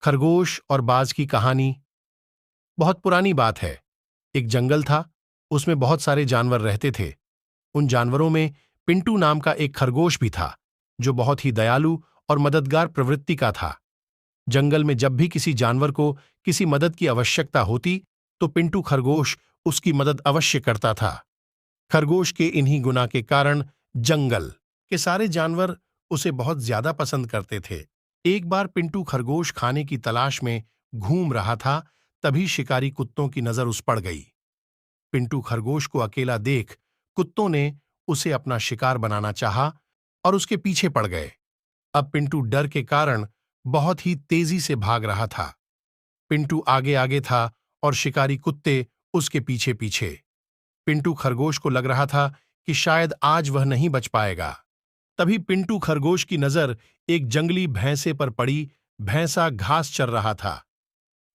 खरगोश और बाज की कहानी। बहुत पुरानी बात है। एक जंगल था, उसमें बहुत सारे जानवर रहते थे। उन जानवरों में पिंटू नाम का एक खरगोश भी था, जो बहुत ही दयालु और मददगार प्रवृत्ति का था। जंगल में जब भी किसी जानवर को किसी मदद की आवश्यकता होती, तो पिंटू खरगोश उसकी मदद अवश्य करता था। खरगोश के इन्हीं गुना के कारण जंगल के सारे जानवर उसे बहुत ज्यादा पसंद करते थे। एक बार पिंटू खरगोश खाने की तलाश में घूम रहा था, तभी शिकारी कुत्तों की नजर उस पड़ गई। पिंटू खरगोश को अकेला देख कुत्तों ने उसे अपना शिकार बनाना चाहा और उसके पीछे पड़ गए। अब पिंटू डर के कारण बहुत ही तेजी से भाग रहा था। पिंटू आगे आगे था और शिकारी कुत्ते उसके पीछे पीछे। पिंटू खरगोश को लग रहा था कि शायद आज वह नहीं बच पाएगा। तभी पिंटू खरगोश की नजर एक जंगली भैंसे पर पड़ी। भैंसा घास चर रहा था।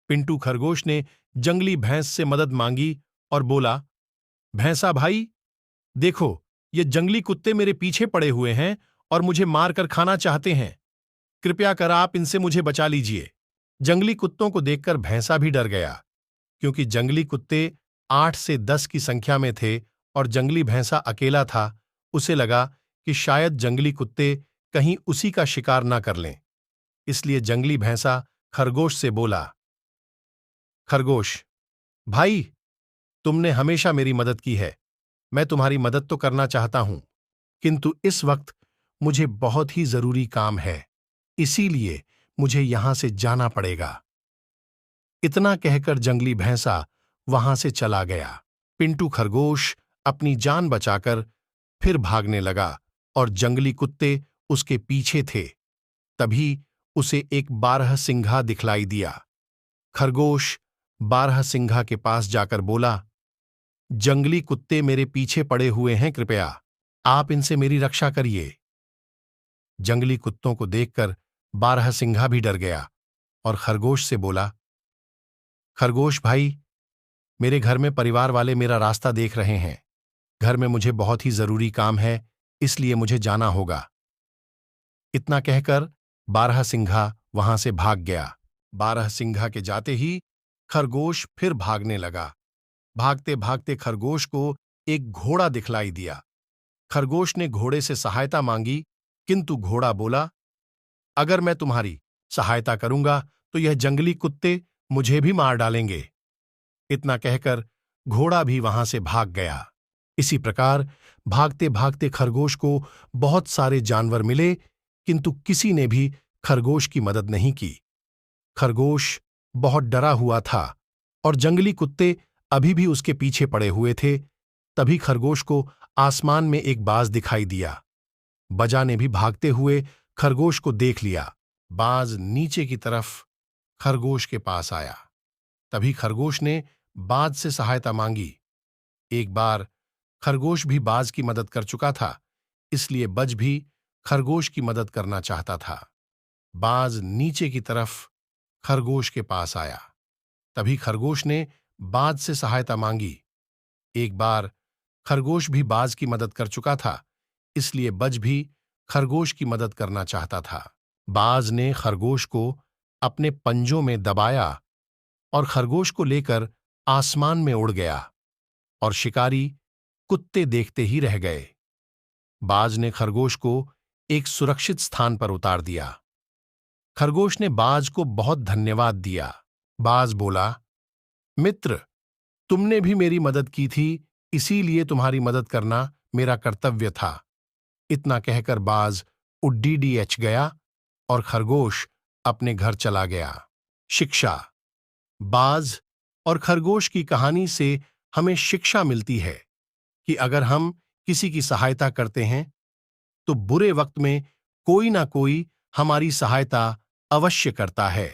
पिंटू खरगोश ने जंगली भैंस से मदद मांगी और बोला, भैंसा भाई, देखो, ये जंगली कुत्ते मेरे पीछे पड़े हुए हैं और मुझे मारकर खाना चाहते हैं। कृपया कर आप इनसे मुझे बचा लीजिए। जंगली कुत्तों को देखकर भैंसा भी डर गया, क्योंकि जंगली कुत्ते 8 से 10 की संख्या में थे और जंगली भैंसा अकेला था। उसे लगा कि शायद जंगली कुत्ते कहीं उसी का शिकार ना कर लें। इसलिए जंगली भैंसा खरगोश से बोला, खरगोश भाई, तुमने हमेशा मेरी मदद की है। मैं तुम्हारी मदद तो करना चाहता हूं, किंतु इस वक्त मुझे बहुत ही जरूरी काम है, इसीलिए मुझे यहां से जाना पड़ेगा। इतना कहकर जंगली भैंसा वहां से चला गया। पिंटू खरगोश अपनी जान बचाकर फिर भागने लगा और जंगली कुत्ते उसके पीछे थे। तभी उसे एक बारहसिंघा दिखलाई दिया। खरगोश बारहसिंघा के पास जाकर बोला, जंगली कुत्ते मेरे पीछे पड़े हुए हैं, कृपया आप इनसे मेरी रक्षा करिए। जंगली कुत्तों को देखकर बारहसिंघा भी डर गया और खरगोश से बोला, खरगोश भाई, मेरे घर में परिवार वाले मेरा रास्ता देख रहे हैं। घर में मुझे बहुत ही जरूरी काम है, इसलिए मुझे जाना होगा। इतना कहकर बारहसिंघा वहां से भाग गया। बारहसिंघा के जाते ही खरगोश फिर भागने लगा। भागते भागते खरगोश को एक घोड़ा दिखलाई दिया। खरगोश ने घोड़े से सहायता मांगी, किंतु घोड़ा बोला, अगर मैं तुम्हारी सहायता करूंगा तो यह जंगली कुत्ते मुझे भी मार डालेंगे। इतना कहकर घोड़ा भी वहां से भाग गया। इसी प्रकार भागते भागते खरगोश को बहुत सारे जानवर मिले, किंतु किसी ने भी खरगोश की मदद नहीं की। खरगोश बहुत डरा हुआ था और जंगली कुत्ते अभी भी उसके पीछे पड़े हुए थे। तभी खरगोश को आसमान में एक बाज दिखाई दिया। बजा ने भी भागते हुए खरगोश को देख लिया। बाज नीचे की तरफ खरगोश के पास आया। तभी खरगोश ने बाज से सहायता मांगी। एक बार खरगोश भी बाज की मदद कर चुका था, इसलिए बज भी खरगोश की मदद करना चाहता था। बाज नीचे की तरफ खरगोश के पास आया। तभी खरगोश ने बाज से सहायता मांगी। एक बार खरगोश भी बाज की मदद कर चुका था, इसलिए बज भी खरगोश की मदद करना चाहता था। बाज ने खरगोश को अपने पंजों में दबाया और खरगोश को लेकर आसमान में उड़ गया और शिकारी कुत्ते देखते ही रह गए। बाज ने खरगोश को एक सुरक्षित स्थान पर उतार दिया। खरगोश ने बाज को बहुत धन्यवाद दिया। बाज बोला, मित्र, तुमने भी मेरी मदद की थी, इसीलिए तुम्हारी मदद करना मेरा कर्तव्य था। इतना कहकर बाज उड्डीडीएच गया और खरगोश अपने घर चला गया। शिक्षा। बाज और खरगोश की कहानी से हमें शिक्षा मिलती है कि अगर हम किसी की सहायता करते हैं, तो बुरे वक्त में कोई ना कोई हमारी सहायता अवश्य करता है।